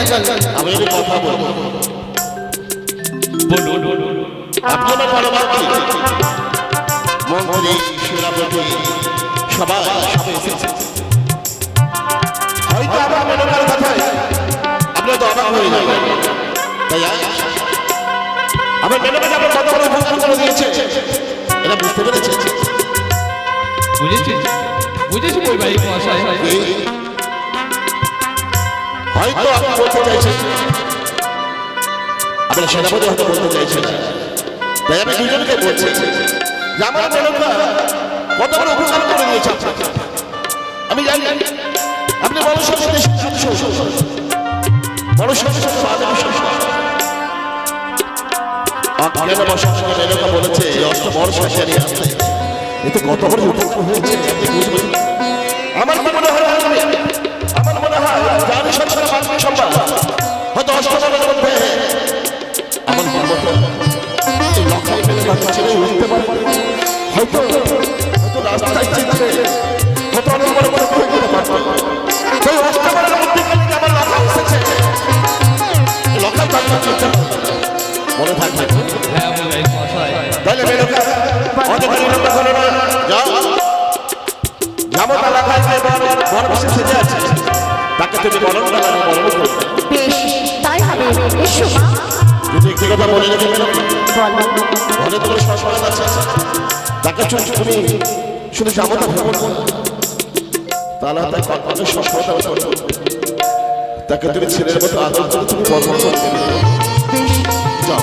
আমি যদি কথা বলবো আপনি আমার পরবর্তী মন্ত্রী সেনাপতি সবাই এসেছে, হয়তো আমার মনের কথায় আপনার তো অবাক হয়ে যাবেন। তাই আমার মেয়েটাকে আপনার কত বড় ভুল করে দিয়েছে এটা বুঝতে পেরেছে? বুঝেছি বৈবাহিক মহাশয়। হয়তো আপনি বলতে চাইছেন, আপনার সেনাপতি হয়তো বলতে চাইছেন, তাই আমি দুজনকে বলছি যে আমার মেয়েটা কত বড় উপকার করে দিয়েছে আপনাকে। আমি জানি আপনি বড় সংসদে বড় সংসদ বলেছে বড় শাসিয়ানি আসতে এতে কত বড় উপকার হয়েছে আমার কি মনে হয়? আমার মনে হয় জানি সংসারে মানবিক সম্মান হয়তো অষ্টমের মধ্যে আমার মতো এই লক্ষায় ছেড়ে উঠতে পারে, হয়তো রাস্তায় চিনতে হয়তো অনেক বড় বড় হয়ে যেতে পারত। সেই অষ্টমের মধ্যে আমার লক্ষা এসেছে, লক্ষা চিনতে মনে থাকবে। তাহলে মেয়েটা অযথা নিরন্ত করো না, যাও জামতা লাগায় বড় বেশি সেজে আছে, তাকে তুমি বরণ করবে। বেশ, তাই হবে। এসো মা। যদি একটি কথা বলে রেখে গেল ঘরে তোমার সরকার আছে, তাকে তুমি শুধু জামতা ভ্রমণ করো, তাহলে তাকে সফলতা তাকে তুমি ছেলের মতো আদর করে তুমি বরণ করতে যাও।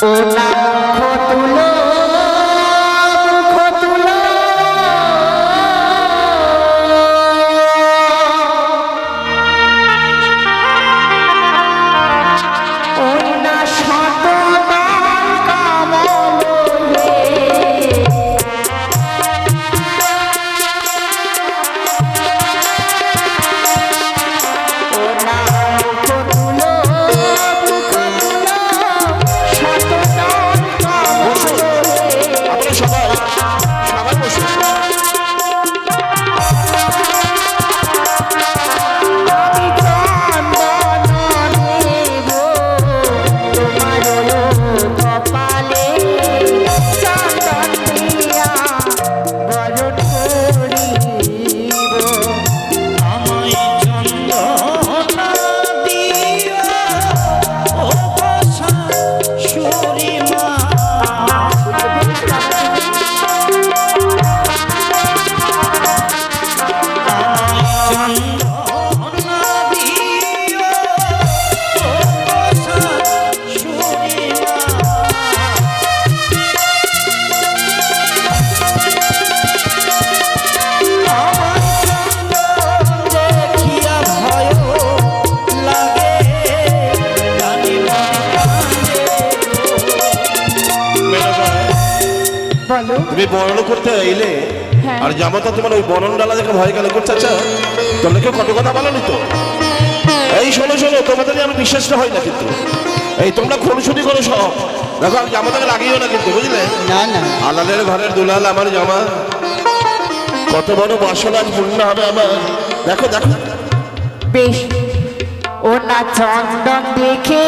ও না তুলো তুমি বরণ করতে এলে আর জামাতা তোমার ওই বরণ ডালা দেখে ভয় গেল করছে। আচ্ছা তোমরা কেউ কত কথা বলো তো? এই শোনো তোমাদের আমি বিশ্বাসটা হয় না, কিন্তু এই তোমরা খুনসুটি করো সব দেখো, আমি জামাতাকে লাগিও না কিন্তু, বুঝলে? আলালের ঘরের দুলাল আমার জামা, কত বড় বাসনা পূর্ণ হবে আমার। দেখো বেশ, ও না চন্দন দেখে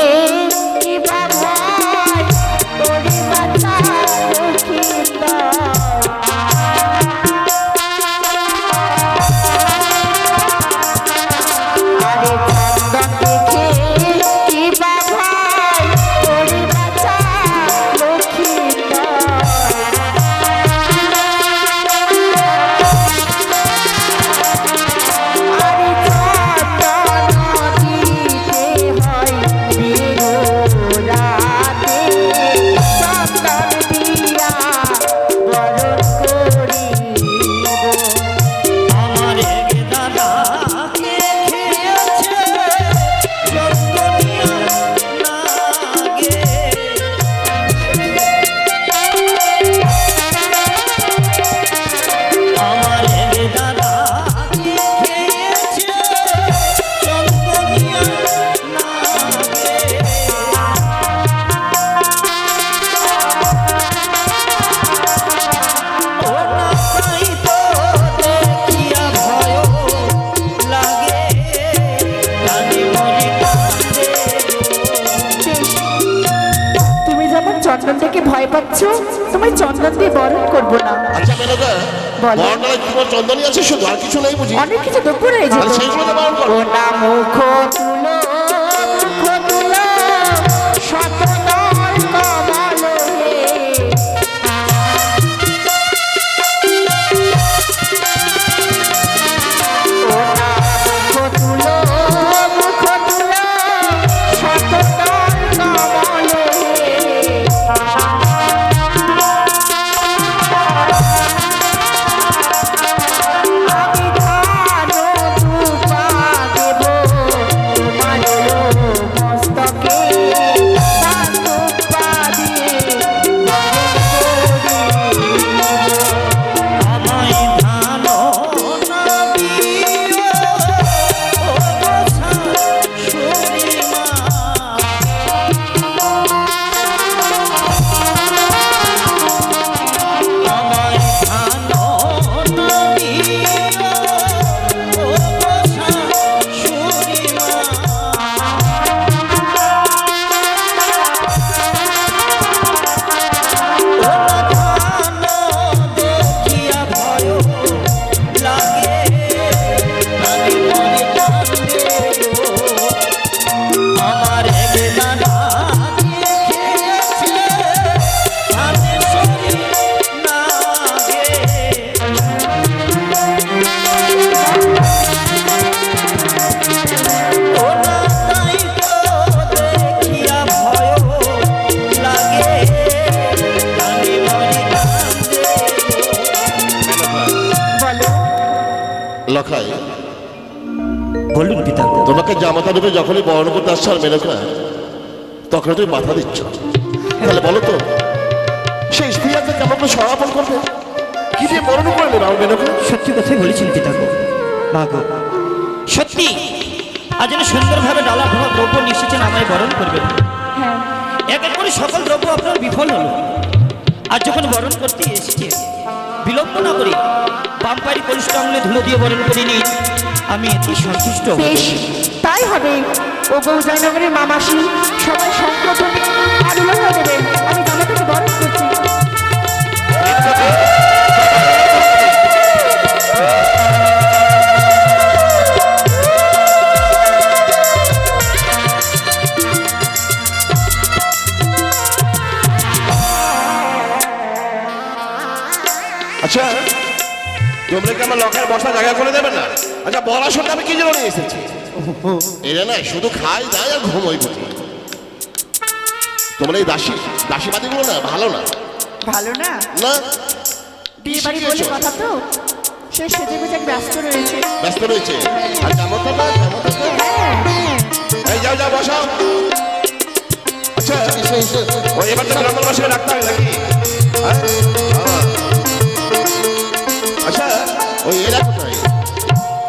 তোমায় চন্দন দিয়ে বরণ করবো না। আচ্ছা মেনকা, বলো। বরণায় তোমার চন্দনী আছে শুধু, আর কিছু নেই বুঝি? অনেক কিছু দুপুর হয়ে তাহলে যেত। সেইগুলো তো বরণ করো। ও না মুখ তুলো, মুখ তুলো, শতদল কমল হে। ও না মুখ তুলো, মুখ তুলো, শতদল কমল হে। আমি ধানো দুপা দেব তোমার মস্তকে, ধান দুপা দিয়ে আমায় ধানো না দিও ও শাশুড়ি মা। আমায় ধানো না দিও ও শাশুড়ি মা। দেখিয়া ভয় লাগে আমি মরে কান্দে গো। আমার একলা না দেখেছে ধানের শরীর নাগে। ও না তাই তো দেখিয়া ভয় লাগে আমি মরে কান্দে গো। বলো। লখাই, বলুন পিতা। তোমাকে জামাতা রূপে যখনই বরণ করতে আসছে আর মেনকা, তখন তুমি মাথা দিচ্ছ। তাহলে বলো তো, সেই স্ত্রী আছে কেমন করে সমাপন করবে? কি দিয়ে বরণ করে নেবে আমার মেনকা? সত্যি কথাই বলেছেন পিতা গো। মা গো, সত্যি আজ যেন সুন্দরভাবে ডালা ভরা দ্রব্য নিশ্চয় আমায় বরণ করবেন। হ্যাঁ, এক এক করে সকল দ্রব্য আপনার বিফল হলো। আর যখন বরণ করতে এসেছে, বিলম্ব না করে বাম্পারি কনিষ্ঠ আঙুলে ধুলো দিয়ে বরণ করে নিন, আমি এতে সন্তুষ্ট হব। বেশ তাই হবে। ও গৌজানগরের মামাসি সবাই সংকোচনে আলুলো হয়ে দেবেন। আমি জামাতাকে বরণ করছি। আচ্ছা, তোমরা কি আমার লখায় বসা জায়গা করে দেবে না? আচ্ছা, বলার সঙ্গে আমি কি জন্য নিয়ে এসেছি? এরা না শুধু খাই দায় আর ঘুমোই বুঝি। তোমরা এই দাসীবাদীগুলো না ভালো না। ভালো না? না, বিয়ে বাড়ি বলে কথা তো, সে সেজে গুজে ব্যস্ত রয়েছে। ব্যস্ত রয়েছে। আর জামাতা না, জামাতা না। এই যাও যাও বসাও। আচ্ছা, ওই এবার তো ব্রাহ্মণ মশাই রাখতে হবে নাকি? হ্যাঁ? আচ্ছা, ওই এরা কোথায়?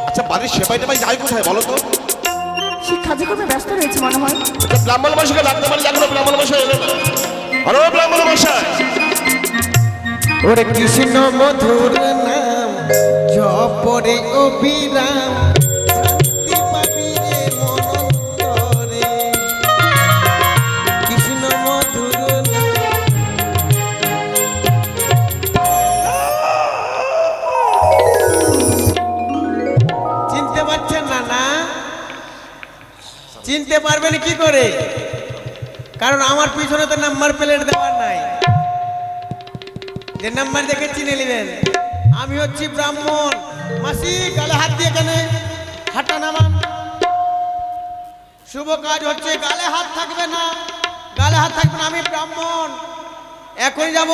আচ্ছা, বাড়ির সেপাই টেপাই যায় কোথায় বলো তো? সে কাজে কর্মে ব্যস্ত রয়েছে মনে হয়। আচ্ছা, ব্রাহ্মণ মশাইকে ডাকতে পারি, এখনো ব্রাহ্মণ মশাই এলো না। আরো ব্রাহ্মণ মশাই। ওরে কৃষ্ণ মধুর নাম জপরে অবিরাম, শান্তি পাবি রে মনন্তরে। কৃষ্ণ মধুর নাম। চিনতে পারছেন না? না চিনতে পারবেন কি করে? কারণ আমার পিছনে তো নাম্বার প্লেট দেওয়ার নাই, যে নাম্বার দেখে চিনে নেবেন। আমি হচ্ছি ব্রাহ্মণ। মাসি গালে হাত দিয়ে কেন হাঁটা নামান? শুভ কাজ হচ্ছে, গালে হাত থাকবে না, গালে হাত থাকবে না। আমি ব্রাহ্মণ, এখনই যাব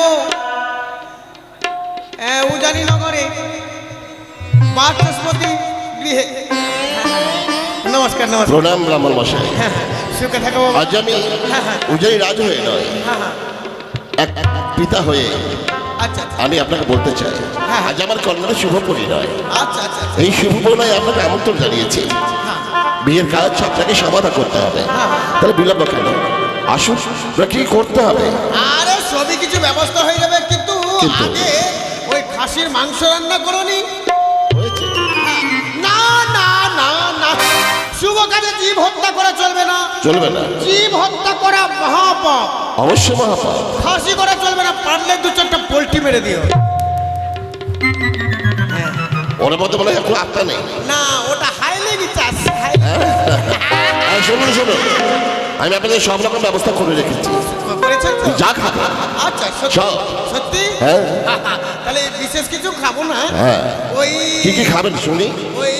উজানি নগরে বাচস্পতি গৃহে। নমস্কার নমস্কার। প্রণাম ব্রাহ্মণ মশাই। সুখে থাকো। আজ আমি উজানি রাজ হয়ে নয়, এক পিতা হয়ে আচ্ছা আচ্ছা আমি আপনাকে বলতে চাই, আজ আমার কন্যার শুভ পরিণয়। আচ্ছা আচ্ছা। এই শুভ পরিণয় আপনাকে আমন্ত্রণ জানিয়েছি। বিয়ের কাজ আপনাকে সমাধান করতে হবে, তাহলে বিলম্ব কেন? আসুন, কি করতে হবে? আরে সবই কিছু ব্যবস্থা হয়ে যাবে, কিন্তু আগে ওই খাসির মাংস রান্না করনি। হয়েছে? না না না না, শুভ কাজে জীব হত্যা করা চলবে না। চলবে না? জীব হত্যা করা মহাপাপ। অবশ্যই মহাপাপ। খাসি করা চলবে না, পারলে দু চারটা পোল্ট্রি মেরে দিও। ওর মধ্যে বলে এখন আত্মা নেই। না, ওটা হাইলেগি চাষ। শুনুন শুনুন, আমি আপনাদের সব রকম ব্যবস্থা করে রেখেছি, করেছেন তো? যা খাবে। আচ্ছা, সত্যি সব। সত্যি? হ্যাঁ তাহলে বিশেষ কিছু খাবো না। হ্যাঁ, ওই কি কি খাবেন শুনি? ওই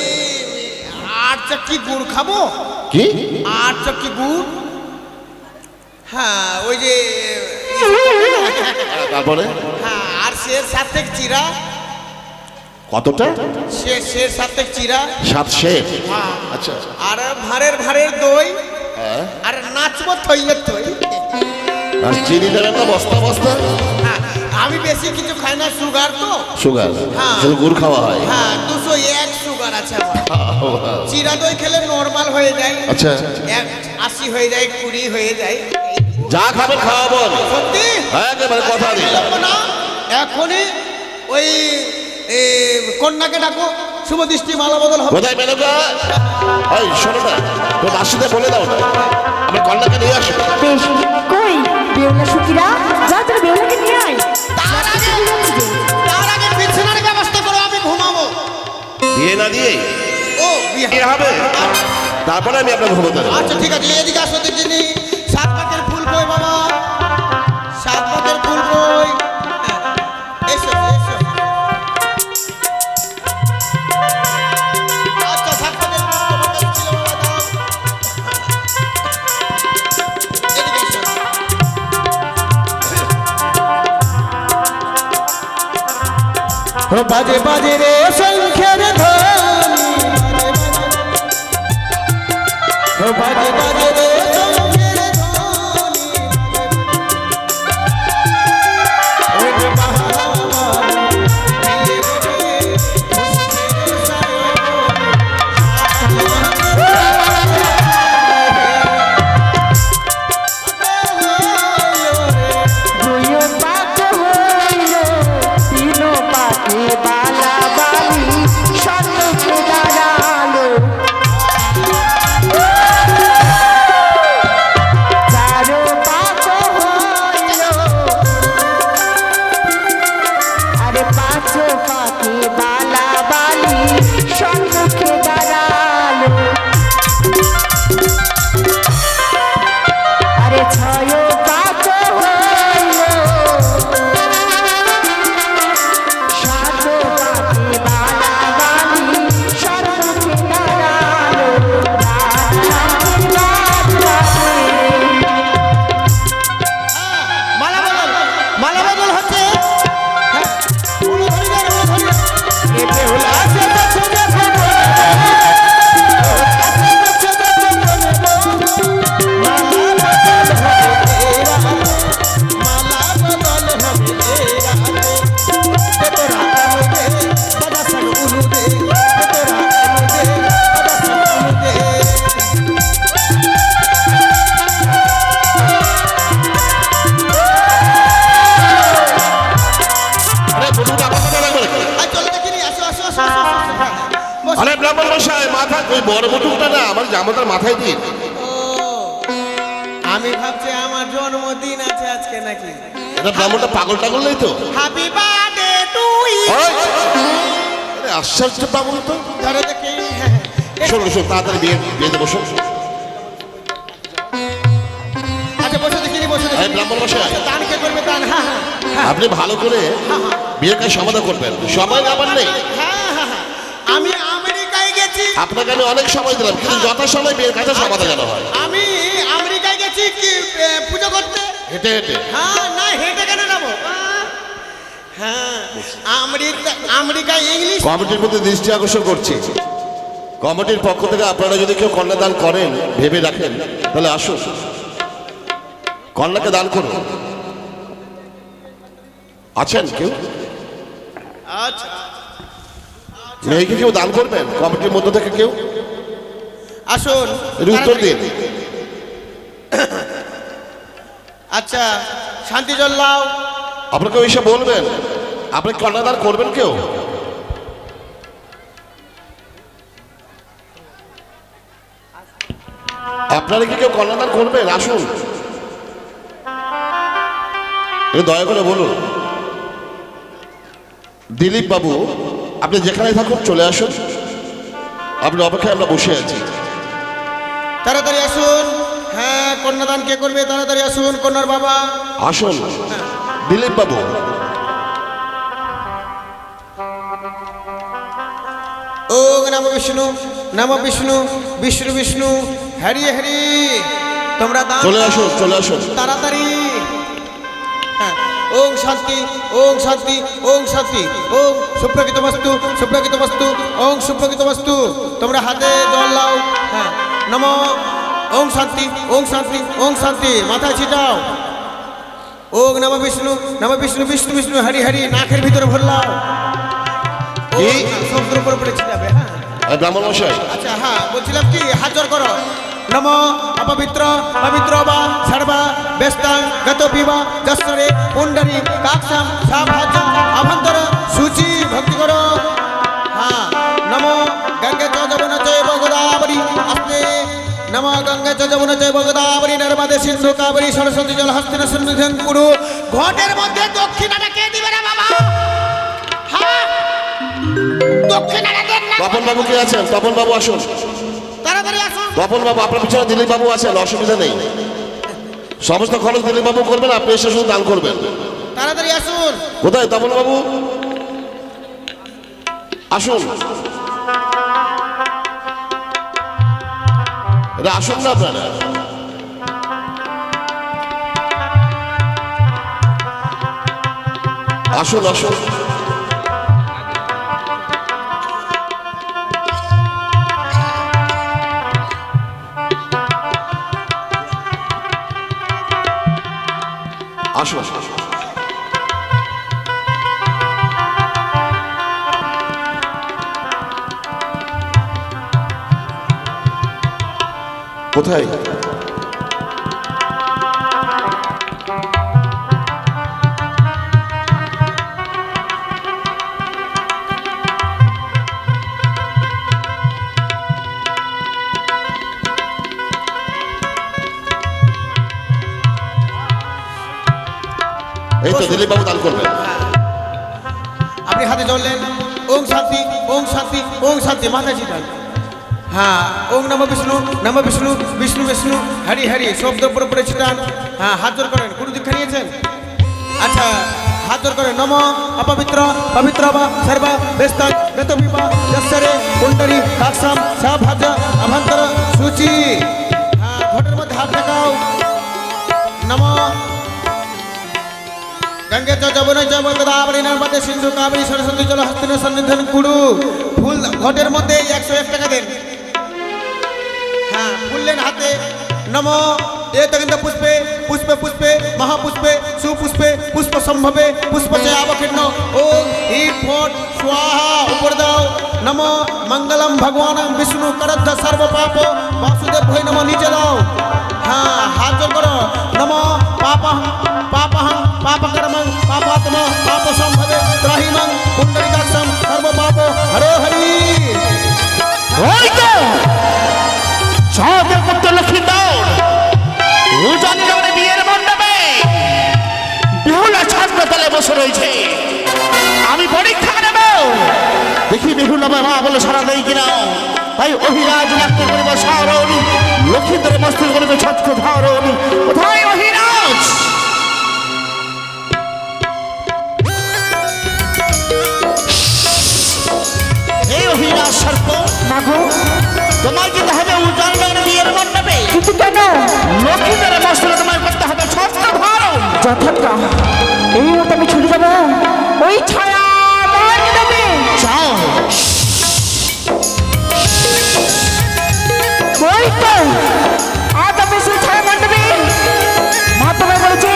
8 চক্কি গুড় খাবো। কি? 8 চক্কি গুড়। হ্যাঁ, ওই যে তারপরে হ্যাঁ, আর শের সাথে চিরা। কতটা? শের সাথে চিরা। 7 সের। হ্যাঁ। আচ্ছা আর ভারের দই। হ্যাঁ, আর নাচবো থইলে থই। আর চিনি দেবেন না বস্তা বস্তা? হ্যাঁ, আমি বেশি কিছু খাই না, সুগার তো। সুগার? হ্যাঁ। শুধু গুড় খাওয়া হয়? হ্যাঁ, 201 সুগার আছে আমার। চিরা দই খেলে নরমাল হয়ে যায়। আচ্ছা, 80 হয়ে যায়, 20 হয়ে যায়। যা খাবেন খাওয়াবো। সত্যি? হ্যাঁ, একেবারে কথা দিই। বলবো না, এখনই ওই কন্যাকে ডাকো, শুভ দৃষ্টি মালা বদল হবে। কোথায় মেনকা? এই শোনো না, তো দাসীদের বলে দাও না আমার কন্যাকে নিয়ে আসো। বেশ, কই বেউলা সুখীরা, যা তোর বেউলাকে নিয়ে আয়। তার আগে বিছানার ব্যবস্থা করো, আমি ঘুমাবো। বিয়ে না দিয়ে ও বিয়ে বিয়ে হবে, তারপরে আমি আপনার ঘুমোতে দেবো। আচ্ছা ঠিক আছে, এদিকে আসো দেখিনি। 7 পাকের ফুল কই বাবা? 7 পাকের ফুল কই? এসো এসো। আচ্ছা, 7 পাকের ফুল তোমার কাছে ছিল বাবা, দাও। এদিকে এসো। বাজে বাজে রে শঙ্খের ধ্বনি, বাজে বাজে রে শঙ্খের ধ্বনি, ওরে মহামারী, দিয়ে বলে মুশকিল দুইও পাক হইল, তিনো পাকে বালা বালি, সম্মুখে দাঁড়ালো। চারো পাক হইল, আরে পাঁচো পাকে বালা বালি, সম্মুখে দাঁড়ালো। আরে ছয় পাক হইল, সাত পাকে বালা বালি, সম্মুখে দাঁড়ালো। মালা বদল, মালা বদল হচ্ছে। হ্যাঁ, উলো ধরি না, উলো ধরি না। এ বেহুলা আছে দেখো দেখো, আছে দেখো দেখো, মালা বদল হবে এরা, মালা বদল হবে এরা। এ তোরা আলো দে, বাবা সাগ উলু দে, এ তোরা আলো দে, বাবা সাগ উলু দে। আরে বন্ধুটা আমার কথা লাগবে নাকি? আর চলো দেখিনি, আসো আসো আসো আসো, আসো। হ্যাঁ, বসো। আরে ব্রাহ্মণ মশাই, মাথা ওই বড় বটুকটা না আমার জামাতার মাথায় দিন। ও, আমি ভাবছি আমার জন্মদিন আছে আজকে নাকি। এটা ব্রাহ্মণটা পাগল টাগল নেই তো? Happy birthday to you. ওই! আরে আশ্চর্য পাগল তো। ধরো দেখি। হ্যাঁ, হ্যাঁ। শোনো শোনো, তাড়াতাড়ি বিয়ে দেবো। শোন আচ্ছা বসে দেখিনি, বসে এই দেখিনি। ব্রাহ্মণ মশাই, আচ্ছা, দান কে করবে দান? হ্যাঁ হ্যাঁ হ্যাঁ আপনি ভালো করে বিয়ের কাজ সমাধান করবেন, সময় আবার নেই। হ্যাঁ হ্যাঁ হ্যাঁ। আমি আমেরিকায় গেছি। আপনাকে আমি অনেক সময় দিলাম, কিন্তু যথাসময় বিয়ের কাজে সমাধান যেন হয়। আমি আমেরিকায় গেছি কি পুজো করতে। হেঁটে হেঁটে হ্যাঁ, না হেঁটে কেন যাবো? হ্যাঁ, আমেরিকায় ইংলিশ। কমিটির প্রতি দৃষ্টি আকর্ষণ করছি। কমিটির পক্ষ থেকে আপনারা যদি কেউ কন্যাদান করেন, ভেবে রাখেন, তাহলে আসুন কন্যাকে দান করুন। আছেন কেউ? আচ্ছা, মেয়েকে কেউ দান করবেন কমিটির মধ্য থেকে কেউ? আসুন। এর উত্তর দিন। আচ্ছা, শান্তি জল্লাও। আপনাকে এসে বলবেন আপনি কন্যাদান করবেন কেউ? আপনারা কি কেউ কন্যাদান করবেন? আসুন। একটু দয়া করে বলুন দিলীপ বাবু, আপনি যেখানে থাকুন চলে আসুন, আপনার অপেক্ষায় আমরা বসে আছি। তাড়াতাড়ি আসুন। হ্যাঁ, কন্যাদান কে করবে? তাড়াতাড়ি আসুন, কন্যার বাবা। আসুন দিলীপ বাবু। ওং নমো বিষ্ণু, নমো বিষ্ণু, বিষ্ণু বিষ্ণু, হরি হরি। তোমরা দান চলে আসুন, চলে আসুন। তাড়াতাড়ি। হ্যাঁ, ওং শান্তি, ওং শান্তি, ওং শান্তি, ওং সুপ্রকৃত বস্তু, সুপ্রকৃত বস্তু, ওং সুপ্রকৃত বস্তু। তোমরা হাতে জল লাও। হ্যাঁ, নমো ওং শান্তি, ওং শান্তি, ওং শান্তি, মাথায় ছিটাও। ওং নমো বিষ্ণু, নমো বিষ্ণু, বিষ্ণু বিষ্ণু, হরি হরি, নাকের ভিতরে ভরলাও। কি? সমুদ্র উপরে পড়ে ছিটাবে। হ্যাঁ, আর ব্রাহ্মণ মশাই, আচ্ছা, হ্যাঁ, বলছিলাম কি, হাত জোর করো। নম অপবিত্র পবিত্র বা সর্বা ব্যস্তাং গত বিবা যশ্বরে পুণ্ডরী কাক্ষাম সাভাজ অভন্তর সূচি ভক্তি করো। হ্যাঁ, নম গঙ্গে চ যমুনা চৈব গোদাবরী আস্তে। নম গঙ্গে চ যমুনা চৈব গোদাবরী নর্মদে সিন্ধু কাবেরী সরস্বতী জল হস্তিনা সন্নিধান কুরু। ঘটের মধ্যে দক্ষিণাটা কে দিবে রে বাবা? হ্যাঁ, দক্ষিণাটা দেন না। তপন বাবু কে আছেন? তপন বাবু আসুন। তাড়াতাড়ি আসুন। তপন বাবু, আপনার পিছনে দিলীপ বাবু আছেন, অসুবিধা নেই। সমস্ত খরচ দিলীপ বাবু করবেন, আপনি এসে শুধু দান করবেন। তাড়াতাড়ি আসুন। কোথায় তপন বাবু? আসুন, এটা আসুন না আপনারা। আসুন আসুন। আসুন কোথায়? এই তো দিলীপ বাবু দান করবেন। আপনি হাতে চললেন। ওং শান্তি, ওং শান্তি, ওং শান্তি, মাথা চিটান। হ্যাঁ, ওং নমো বিষ্ণু, নমো বিষ্ণু, বিষ্ণু বিষ্ণু, হরি হরি, শব্দ উপরে উপরে ছিটান। হ্যাঁ, হাত জোর করেন। গুরু দীক্ষা নিয়েছেন? আচ্ছা, হাত জোর করেন। নম অপবিত্র পবিত্র বা সর্বা ব্যস্তাং গত বিবা যশ্বরে পুণ্ডরী কাক্ষাম সাভাজ অভন্তর সূচি। হ্যাঁ, ঘটের মধ্যে হাত ঠেকাও। নম গঙ্গে চ যমুনা চৈব গোদাবরী নর্মদে সিন্ধু কাবেরী সরস্বতী জল হস্তিনা সন্নিধান কুরু। ফুল ঘটের মধ্যে 101 টাকা দেন। হ্যাঁ, ফুললেন হাতে। নম এতগন্ধ পুষ্পে পুষ্পে পুষ্পে মহাপুষ্পে সুপুষ্পে পুষ্প সম্ভবে পুষ্পচে অবতীর্ণ। ওম ঈট ফট স্বাহা, উপর দাও। নম মঙ্গলম ভগবান বিষ্ণু করদ্ধ সর্ব পাপ বাসুদেব ভৈ নম, নিচে দাও। হ্যাঁ, হাত জোর করো। নম পাপহং পাপহং পাপকর্মং পাপাত্ম পাপ সম্ভবে ত্রাহিমং পুণ্ডরিকাক্ষং সর্ব পাপ হরো হরি। ওই তো সবের পুত্র লক্ষ্মী দৌড় উজানি নগরে বিয়ের মণ্ডপে বিহুলা ছাত্র তলে বসে রয়েছে। আমি পরীক্ষা নেব, দেখি বিহুলা মা বলে সারা দেয় কিনা। তাই অহিরাজ নাট্য করিব সারণ, লক্ষ্মীদের মস্তির করিবে ছত্র ধারণ। কোথায় অহিরাজ? এই অহিরাজ সর্প, মাগো, তোমার যেতে হবে উজানি নগরে বিয়ের মণ্ডপে। কিন্তু কেন? লক্ষ্মীদের মস্তির তোমায় করতে হবে ছত্র ধারণ। যথার্থ এই মুহূর্তে আমি ছুটে যাবো ওই ছায়া মণ্ডপে। যাও। ওই তো আজ আমি সেই ছায়া মণ্ডপে মাধ্যমে বলেছি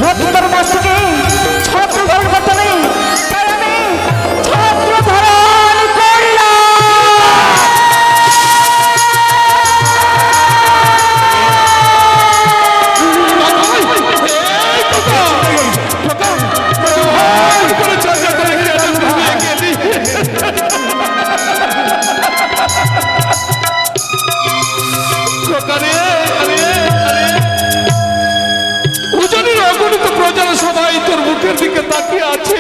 নতুনতর মস্তকে ছত্র ধারণ করতে নেই। তাই আমি ছত্র ধারণ করলাম। এই তো বাকি আছে।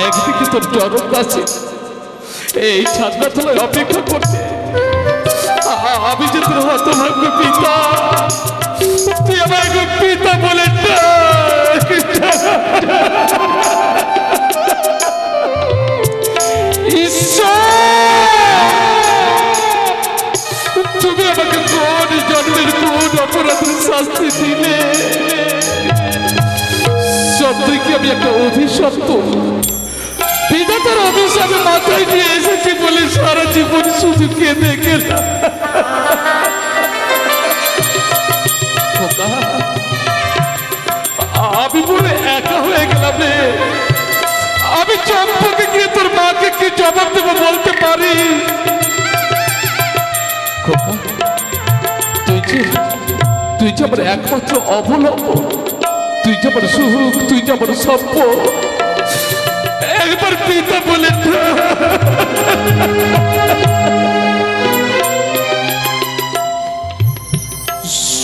একদিকে তোর চরণ কাছে এই ছাদনা তলায় অপেক্ষা করছে, আমি যে তোর হতভাগ্য পিতা, তুই আমাকে পিতা বলে ডাক। তুমি আমাকে কোন জন্মের কোন অপরাধের শাস্তি দিলে? সত্যি কি আমি একটা অভিশপ্ত? বিধাতার অভিশাপে মাথায় নিয়ে এসেছি বলে সারা জীবন শুধু কেঁদে গেলাম। আমি বলে একা হয়ে গেলাম রে। আমি চম্পাকে গিয়ে তোর মাকে কি জবাব দেবো বলতে পারি? তুই যে আমার একমাত্র অবলম্বন, তুই যে আমার সুখ, তুই যে আমার সভ্য, একবার পিতা বলে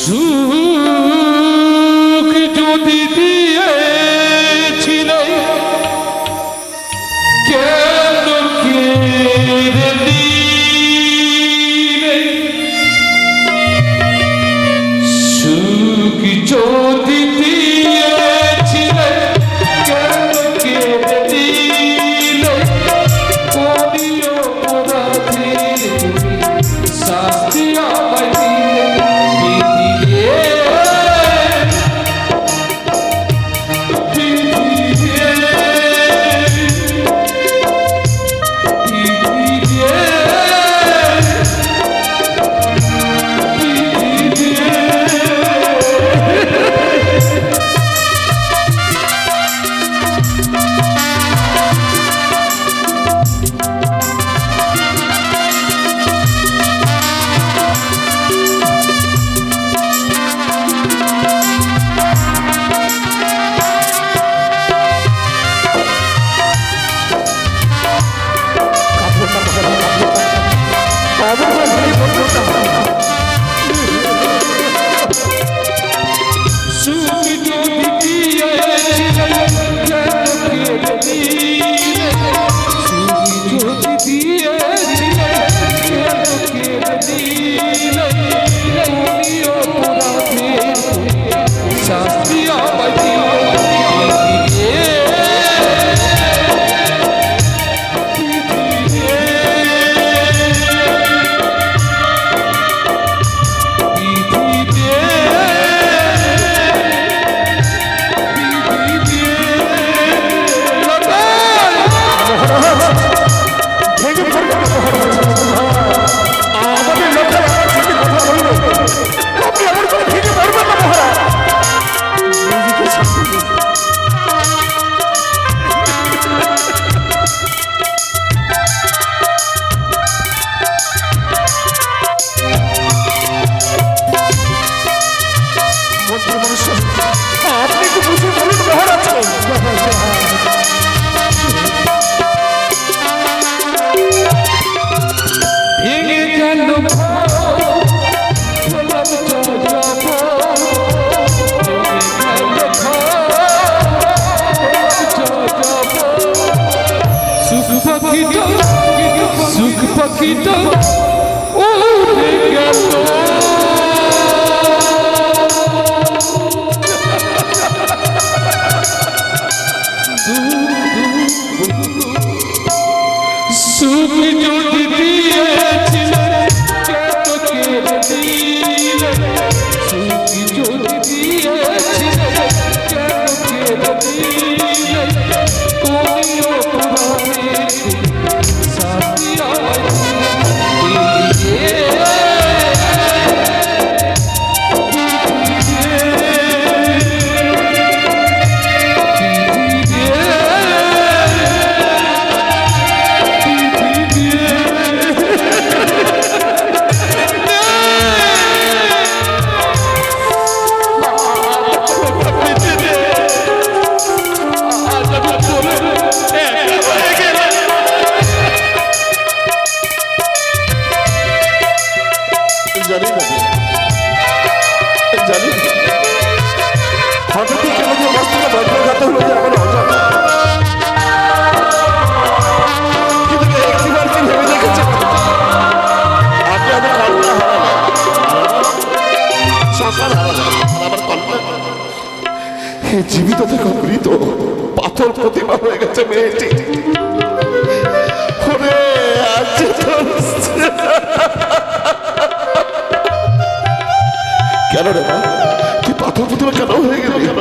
সুখ যদি দিয়েছিল কেন কেড়ে নিলে? সুখ যদি দিয়েছিলে কেন কেড়ে নিলে? কোনি অপরাধের তুমি শাস্তি আমায় দিলে। সুখ পাখিটা উড়ে গেল। সুখ যদি দিয়েছিলে কেন কেড়ে নিলে? সুখ যদি দিয়েছিলে কেন কেড়ে নিলে? কোনি অপরাধের শাস্তি আমায় দিলে। সংসার হারালাম। আর আমার কন্যা এই জীবিত থেকে মৃত পাথর প্রতিমা হয়ে গেছে মেয়েটি। ওরে আজ কেন রে মা তুই পাথর প্রতিমা কেন হয়ে গেল?